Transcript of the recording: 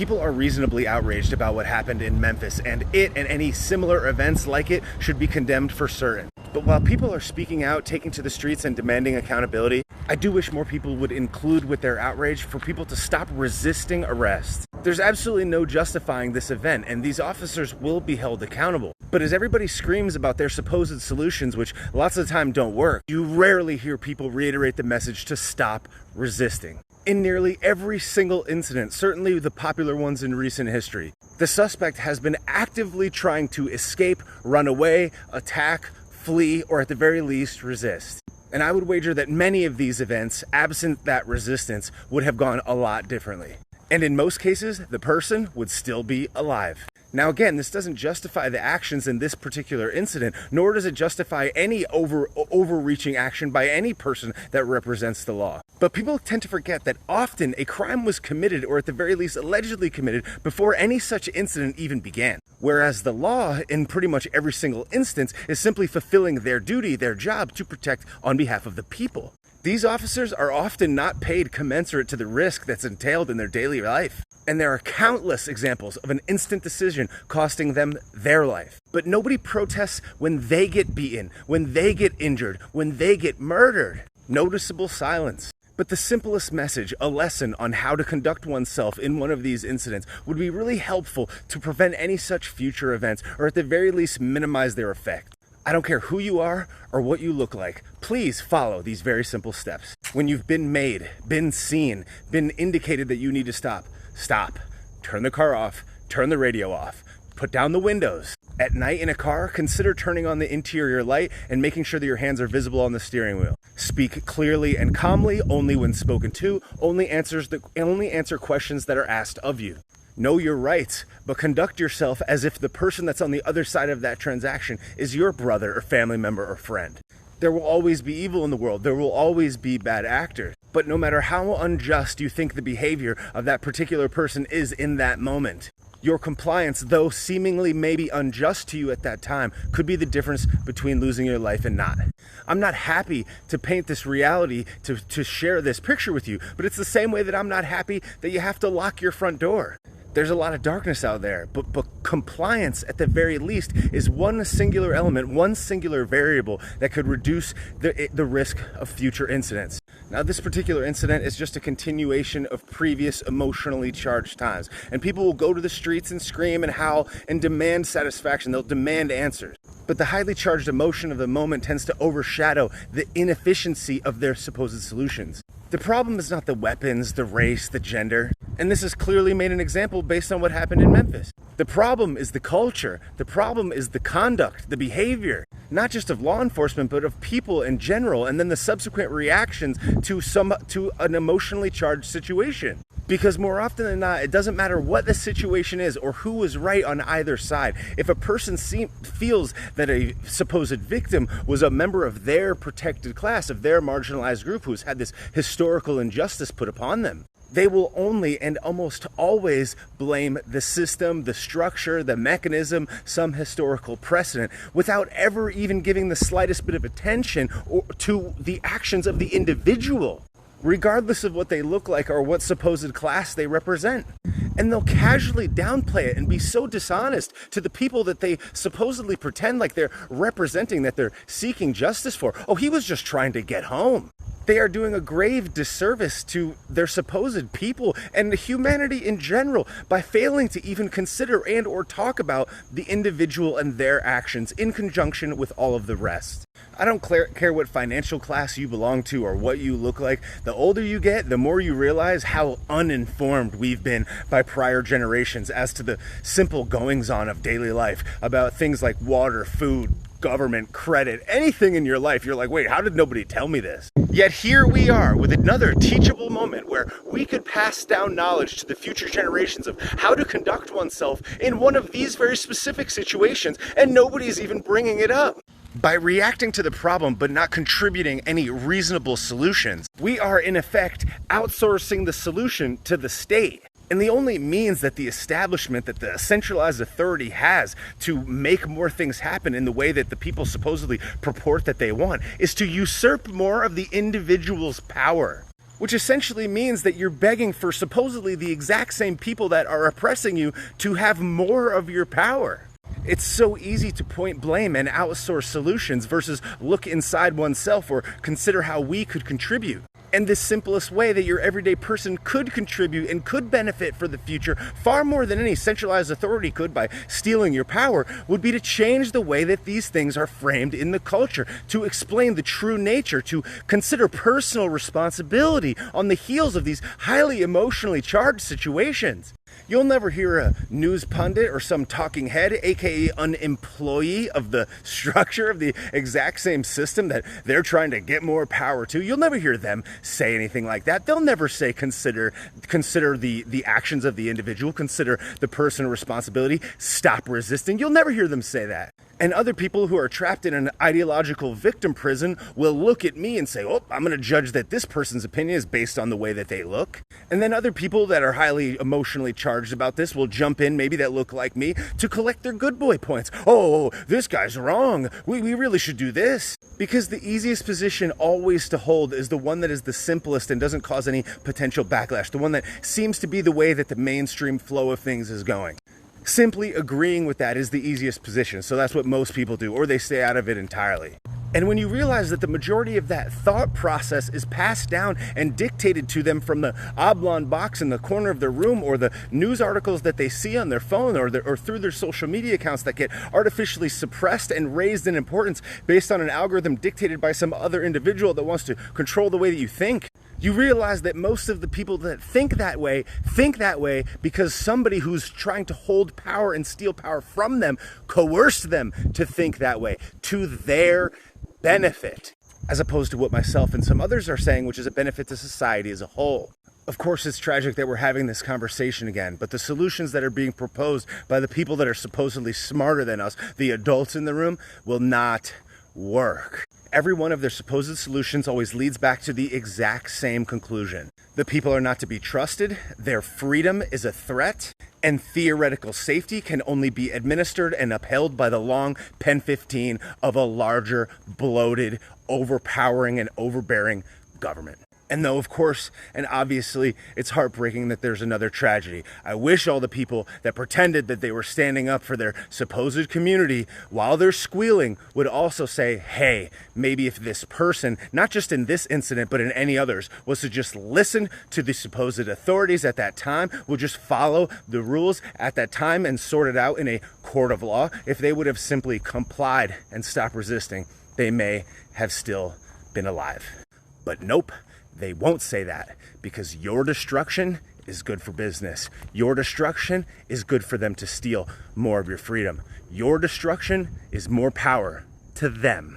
People are reasonably outraged about what happened in Memphis, and it and any similar events like it should be condemned for certain. But while people are speaking out, taking to the streets, and demanding accountability, I do wish more people would include with their outrage for people to stop resisting arrest. There's absolutely no justifying this event, and these officers will be held accountable. But as everybody screams about their supposed solutions, which lots of the time don't work, you rarely hear people reiterate the message to stop resisting. In nearly every single incident, certainly the popular ones in recent history, the suspect has been actively trying to escape, run away, attack, flee, or at the very least, resist. And I would wager that many of these events, absent that resistance, would have gone a lot differently. And in most cases, the person would still be alive. Now again, this doesn't justify the actions in this particular incident, nor does it justify any overreaching action by any person that represents the law. But people tend to forget that often a crime was committed, or at the very least allegedly committed, before any such incident even began. Whereas the law, in pretty much every single instance, is simply fulfilling their duty, their job to protect on behalf of the people. These officers are often not paid commensurate to the risk that's entailed in their daily life. And there are countless examples of an instant decision costing them their life. But nobody protests when they get beaten, when they get injured, when they get murdered. Noticeable silence. But the simplest message, a lesson on how to conduct oneself in one of these incidents, would be really helpful to prevent any such future events, or at the very least minimize their effect. I don't care who you are or what you look like. Please follow these very simple steps. When you've been made, been seen, been indicated that you need to stop, stop. Turn the car off, turn the radio off, put down the windows. At night in a car, consider turning on the interior light and making sure that your hands are visible on the steering wheel. Speak clearly and calmly, only when spoken to, only answer questions that are asked of you. Know your rights, but conduct yourself as if the person that's on the other side of that transaction is your brother or family member or friend. There will always be evil in the world. There will always be bad actors. But no matter how unjust you think the behavior of that particular person is in that moment, your compliance, though seemingly maybe unjust to you at that time, could be the difference between losing your life and not. I'm not happy to paint this reality, to share this picture with you, but it's the same way that I'm not happy that you have to lock your front door. There's a lot of darkness out there, but compliance at the very least is one singular element, one singular variable that could reduce the risk of future incidents. Now, this particular incident is just a continuation of previous emotionally charged times, and people will go to the streets and scream and howl and demand satisfaction. They'll demand answers. But the highly charged emotion of the moment tends to overshadow the inefficiency of their supposed solutions. The problem is not the weapons, the race, the gender, and this is clearly made an example based on what happened in Memphis. The problem is the culture. The problem is the conduct, the behavior, not just of law enforcement, but of people in general, and then the subsequent reactions to an emotionally charged situation. Because more often than not, it doesn't matter what the situation is or who was right on either side. If a person feels that a supposed victim was a member of their protected class, of their marginalized group who's had this historical injustice put upon them, they will only and almost always blame the system, the structure, the mechanism, some historical precedent, without ever even giving the slightest bit of attention to the actions of the individual, regardless of what they look like or what supposed class they represent. And they'll casually downplay it and be so dishonest to the people that they supposedly pretend like they're representing, that they're seeking justice for. Oh, he was just trying to get home. They are doing a grave disservice to their supposed people and humanity in general by failing to even consider and or talk about the individual and their actions in conjunction with all of the rest. I don't care what financial class you belong to or what you look like. The older you get, the more you realize how uninformed we've been by prior generations as to the simple goings-on of daily life about things like water, food, government, credit, anything in your life. You're like, wait, how did nobody tell me this? Yet here we are with another teachable moment where we could pass down knowledge to the future generations of how to conduct oneself in one of these very specific situations, and nobody's even bringing it up. By reacting to the problem but not contributing any reasonable solutions, we are in effect outsourcing the solution to the state. And the only means that the establishment, that the centralized authority has to make more things happen in the way that the people supposedly purport that they want, is to usurp more of the individual's power. which essentially means that you're begging for supposedly the exact same people that are oppressing you to have more of your power. It's so easy to point blame and outsource solutions versus look inside oneself or consider how we could contribute. And the simplest way that your everyday person could contribute and could benefit for the future far more than any centralized authority could by stealing your power would be to change the way that these things are framed in the culture, to explain the true nature, to consider personal responsibility on the heels of these highly emotionally charged situations. You'll never hear a news pundit or some talking head, aka an employee of the structure of the exact same system that they're trying to get more power to. You'll never hear them say anything like that. They'll never say consider the actions of the individual, consider the personal responsibility, stop resisting. You'll never hear them say that. And other people who are trapped in an ideological victim prison will look at me and say, oh, I'm going to judge that this person's opinion is based on the way that they look. And then other people that are highly emotionally charged about this will jump in, maybe that look like me, to collect their good boy points. Oh, this guy's wrong. We really should do this. Because the easiest position always to hold is the one that is the simplest and doesn't cause any potential backlash. The one that seems to be the way that the mainstream flow of things is going. Simply agreeing with that is the easiest position, so that's what most people do, or they stay out of it entirely. And when you realize that the majority of that thought process is passed down and dictated to them from the oblong box in the corner of their room, or the news articles that they see on their phone, or through their social media accounts that get artificially suppressed and raised in importance based on an algorithm dictated by some other individual that wants to control the way that you think, you realize that most of the people that think that way because somebody who's trying to hold power and steal power from them coerced them to think that way to their benefit, as opposed to what myself and some others are saying, which is a benefit to society as a whole. Of course, it's tragic that we're having this conversation again, but the solutions that are being proposed by the people that are supposedly smarter than us, the adults in the room, will not work. Every one of their supposed solutions always leads back to the exact same conclusion. The people are not to be trusted, their freedom is a threat, and theoretical safety can only be administered and upheld by the long pen 15 of a larger, bloated, overpowering, and overbearing government. And though, of course, and obviously, it's heartbreaking that there's another tragedy. I wish all the people that pretended that they were standing up for their supposed community while they're squealing would also say, hey, maybe if this person, not just in this incident, but in any others, was to just listen to the supposed authorities at that time, would just follow the rules at that time and sort it out in a court of law, if they would have simply complied and stopped resisting, they may have still been alive. But nope. They won't say that, because your destruction is good for business. Your destruction is good for them to steal more of your freedom. Your destruction is more power to them.